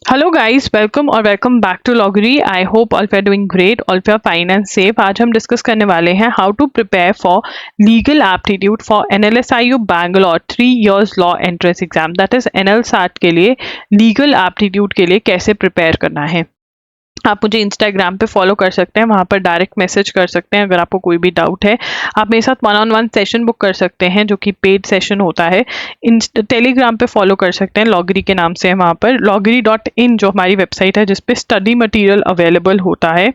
Hello guys, welcome और welcome back to लॉगरी। I hope all you are doing great, all you are fine and safe. आज हम discuss करने वाले हैं how to prepare for legal aptitude for NLSIU Bangalore 3 years law entrance exam, that is NLSAT के लिए legal aptitude के लिए कैसे प्रिपेयर करना है। आप मुझे इंस्टाग्राम पे फॉलो कर सकते हैं, वहाँ पर डायरेक्ट मैसेज कर सकते हैं अगर आपको कोई भी डाउट है। आप मेरे साथ 1-on-1 सेशन बुक कर सकते हैं जो कि पेड सेशन होता है। टेलीग्राम पे फॉलो कर सकते हैं, लॉगरी के नाम से है वहाँ पर, loggery.in जो हमारी वेबसाइट है जिसपे स्टडी मटेरियल अवेलेबल होता है,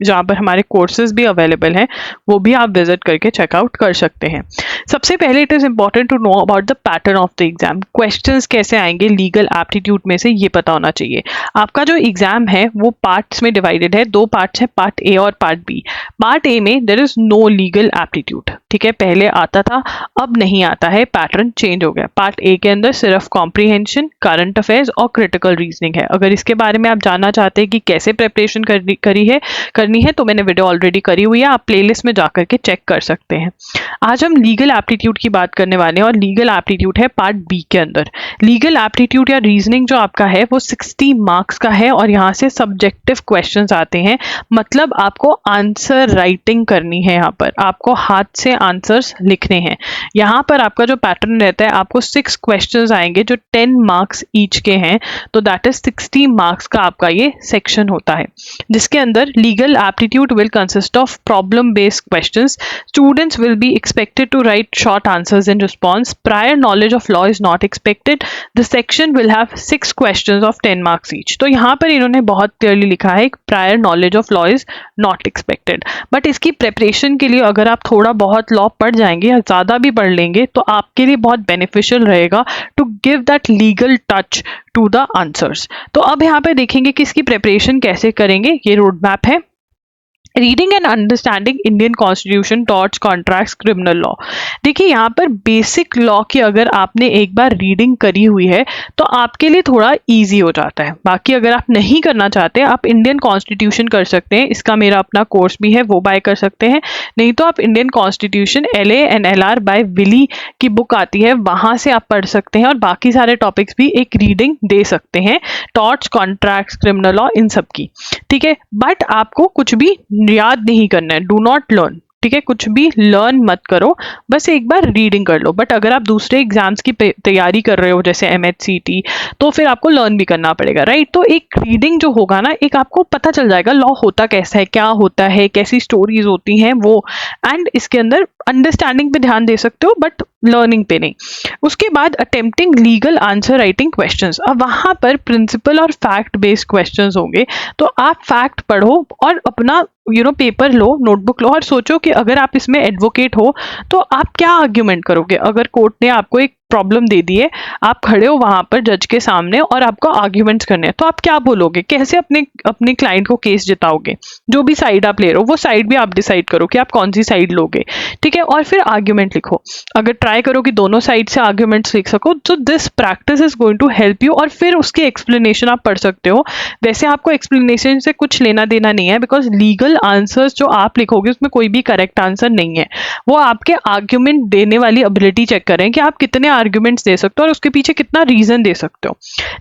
जहाँ पर हमारे कोर्सेज भी अवेलेबल हैं, वो भी आप विजिट करके चेकआउट कर सकते हैं। सबसे पहले it is important to know about the pattern of the exam. Questions कैसे आएंगे लीगल एप्टीट्यूड में से, ये पता होना चाहिए। आपका जो एग्जाम है वो पार्ट्स में डिवाइडेड है, 2 पार्ट्स हैं, पार्ट ए और पार्ट बी। पार्ट ए में there is no legal aptitude, ठीक है, पहले आता था, अब नहीं आता है, पैटर्न चेंज हो गया। पार्ट ए के अंदर सिर्फ कॉम्प्रीहेंशन, करंट अफेयर्स और क्रिटिकल रीजनिंग है। अगर इसके बारे में आप जानना चाहते हैं कि कैसे प्रिपरेशन करनी है तो मैंने वीडियो ऑलरेडी करी हुई है, आप प्लेलिस्ट में जाकर के चेक कर सकते हैं। आज हम लीगल एप्टीट्यूड की बात करने वाले हैं और लीगल एप्टीट्यूड है पार्ट बी के अंदर। लीगल एप्टीट्यूड या रीजनिंग जो आपका है वो 60 मार्क्स का है और यहाँ से सब्जेक्टिव क्वेश्चंस आते हैं, मतलब आपको आंसर राइटिंग करनी है। यहाँ पर आपको हाथ से आंसर्स लिखने हैं। यहाँ पर आपका जो पैटर्न रहता है, आपको 6 क्वेश्चंस आएंगे जो 10 मार्क्स ईच के हैं, तो दैट इज 60 मार्क्स का आपका ये सेक्शन होता है, जिसके अंदर legal aptitude will consist of problem based questions. Students will be expected to write short answers in response. Prior knowledge of law is not expected. The section will have 6 questions of 10 marks each. तो यहाँ पर इन्होंने बहुत clearly लिखा है prior knowledge of law is not expected. But इसकी preparation के लिए अगर आप थोड़ा बहुत लॉ पढ़ जाएंगे या ज़्यादा भी पढ़ लेंगे तो आपके लिए बहुत बेनिफिशियल रहेगा to give that legal touch to the answers. तो अब यहाँ पे देखेंगे कि इसकी प्रेपरेशन कैसे करेंगे। ये रोड मैप है। Reading and understanding Indian constitution, torts, contracts, criminal law. देखिए यहाँ पर बेसिक लॉ की अगर आपने एक बार रीडिंग करी हुई है तो आपके लिए थोड़ा इजी हो जाता है। बाकी अगर आप नहीं करना चाहते, आप इंडियन कॉन्स्टिट्यूशन कर सकते हैं, इसका मेरा अपना कोर्स भी है, वो बाय कर सकते हैं। नहीं तो आप Indian constitution LA and LR by Wiley की बुक आती है, वहाँ से आप पढ़ सकते हैं और बाकी सारे टॉपिक्स भी एक रीडिंग दे सकते हैं, टॉर्ट्स, कॉन्ट्रैक्ट्स, क्रिमिनल लॉ, इन सब की, ठीक है। बट आपको कुछ भी याद नहीं करना है, डू नॉट लर्न, ठीक है, कुछ भी लर्न मत करो, बस एक बार रीडिंग कर लो। बट अगर आप दूसरे एग्जाम्स की तैयारी कर रहे हो जैसे MHCT, तो फिर आपको लर्न भी करना पड़ेगा, राइट। तो एक रीडिंग जो होगा ना, एक आपको पता चल जाएगा लॉ होता कैसा है, क्या होता है, कैसी स्टोरीज होती हैं वो, एंड इसके अंदर अंडरस्टैंडिंग पे ध्यान दे सकते हो बट लर्निंग पे नहीं। उसके बाद attempting legal answer writing questions. अब वहां पर प्रिंसिपल और फैक्ट बेस्ड क्वेश्चंस होंगे, तो आप फैक्ट पढ़ो और अपना पेपर लो, नोटबुक लो और सोचो कि अगर आप इसमें एडवोकेट हो तो आप क्या आर्ग्यूमेंट करोगे। अगर कोर्ट ने आपको एक प्रॉब्लम दे दी है, आप खड़े हो वहां पर जज के सामने और आपको आर्ग्यूमेंट्स करने हैं, तो आप क्या बोलोगे, कैसे अपने क्लाइंट को केस जिताओगे। जो भी साइड आप ले रहे हो वो साइड भी आप डिसाइड करो कि आप कौन सी साइड लोगे, ठीक है, और फिर आर्ग्यूमेंट लिखो। अगर ट्राई करो कि दोनों साइड से आर्ग्यूमेंट्स लिख सको, तो this practice is going to help you. और फिर उसके एक्सप्लेनेशन आप पढ़ सकते हो। वैसे आपको एक्सप्लेनेशन से कुछ लेना देना नहीं है, बिकॉज लीगल आंसर्स जो आप लिखोगे उसमें कोई भी करेक्ट आंसर नहीं है, वो आपके आर्ग्यूमेंट देने वाली एबिलिटी चेक करें कि आप कितने आर्ग्यूमेंट्स दे सकते हो और उसके पीछे कितना रीजन दे सकते हो,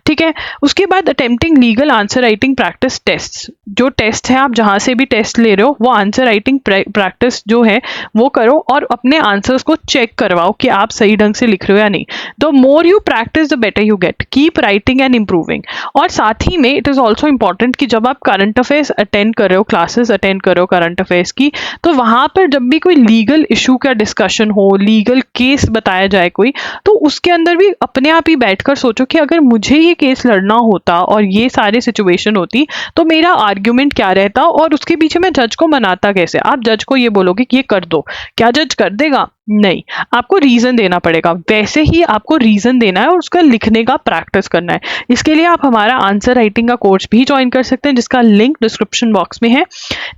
ठीक है। उसके बाद attempting legal answer writing practice test. जो टेस्ट है, आप जहां से भी टेस्ट ले रहे हो, वो आंसर राइटिंग प्रैक्टिस जो है वो करो और अपने आंसर्स को चेक करवाओ कि आप सही ढंग से लिख रहे हो या नहीं। The more you practice the better you get, keep writing and improving. और साथ ही में इट इज ऑल्सो इंपॉर्टेंट कि जब आप करंट अफेयर्स अटेंड कर रहे हो, क्लासेस अटेंड कर रहे हो करंट अफेयर्स की, तो वहां पर जब भी कोई लीगल इशू का डिस्कशन हो, लीगल केस बताया जाए कोई, तो उसके अंदर भी अपने आप ही बैठकर सोचो कि अगर मुझे ये केस लड़ना होता और ये सारे सिचुएशन होती तो मेरा आर्ग्यूमेंट क्या रहता और उसके पीछे मैं जज को मनाता कैसे। आप जज को ये बोलोगे कि ये कर दो, क्या जज कर देगा? नहीं, आपको रीजन देना पड़ेगा। वैसे ही आपको रीजन देना है और उसका लिखने का प्रैक्टिस करना है। इसके लिए आप हमारा आंसर राइटिंग का कोर्स भी ज्वाइन कर सकते हैं, जिसका लिंक डिस्क्रिप्शन बॉक्स में है,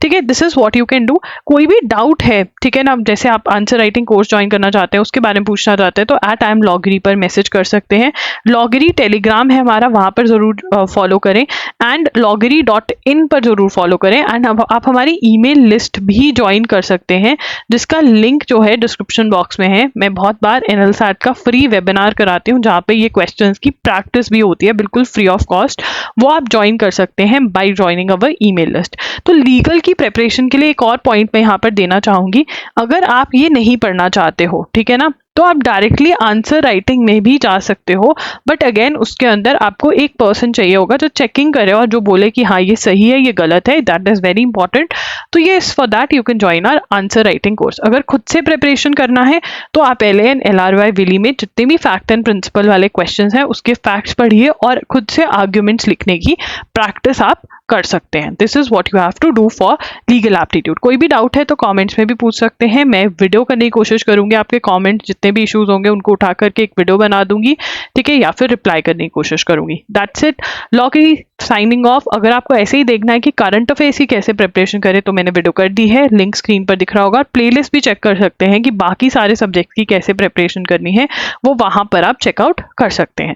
ठीक है। This is what you can do. कोई भी डाउट है, ठीक है ना, जैसे आप आंसर राइटिंग कोर्स ज्वाइन करना चाहते हैं, उसके बारे में पूछना चाहते हैं, तो @loggery पर मैसेज कर सकते हैं। लॉगरी टेलीग्राम है हमारा, वहां पर जरूर फॉलो करें एंड loggery.in पर जरूर फॉलो करें। एंड आप हमारी ईमेल लिस्ट भी ज्वाइन कर सकते हैं, जिसका लिंक जो है डिस्क्रिप्शन डिस्क्रिप्शन बॉक्स में है। मैं बहुत बार एनएलसैट का फ्री वेबिनार कराती हूँ जहाँ पे ये क्वेश्चंस की प्रैक्टिस भी होती है बिल्कुल फ्री ऑफ कॉस्ट। वो आप ज्वाइन कर सकते हैं by joining our email list. तो लीगल की प्रिपरेशन के लिए एक और पॉइंट मैं यहाँ पर देना चाहूँगी, अगर आप ये नहीं पढ़ना चाहते हो, ठीक है ना, तो आप डायरेक्टली आंसर राइटिंग में भी जा सकते हो, बट अगेन उसके अंदर आपको एक पर्सन चाहिए होगा जो चेकिंग करे और जो बोले कि हाँ ये सही है ये गलत है, दैट इज वेरी इंपॉर्टेंट। तो ये for that you can join our answer writing course. अगर खुद से प्रिपरेशन करना है तो आप LAN LRY विली में जितने भी फैक्ट एंड प्रिंसिपल वाले क्वेश्चंस हैं उसके फैक्ट्स पढ़िए और खुद से आर्ग्यूमेंट्स लिखने की प्रैक्टिस आप कर सकते हैं। This is what you have to do for legal aptitude. कोई भी डाउट है तो कमेंट्स में भी पूछ सकते हैं, मैं वीडियो करने की कोशिश करूंगी, आपके कमेंट जितने भी इश्यूज होंगे उनको उठा करके एक वीडियो बना दूंगी, ठीक है, या फिर रिप्लाई करने की कोशिश करूंगी। दैट्स इट, लॉकरी साइनिंग ऑफ। अगर आपको ऐसे ही देखना है कि करंट अफेयर्स की कैसे प्रिपरेशन करें तो मैंने वीडियो कर दी है, लिंक स्क्रीन पर दिख रहा होगा। प्लेलिस्ट भी चेक कर सकते हैं कि बाकी सारे सब्जेक्ट की कैसे प्रिपरेशन करनी है, वो वहां पर आप चेकआउट कर सकते हैं।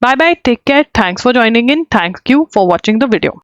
Bye bye, take care, thanks for joining in, thank you for watching the video.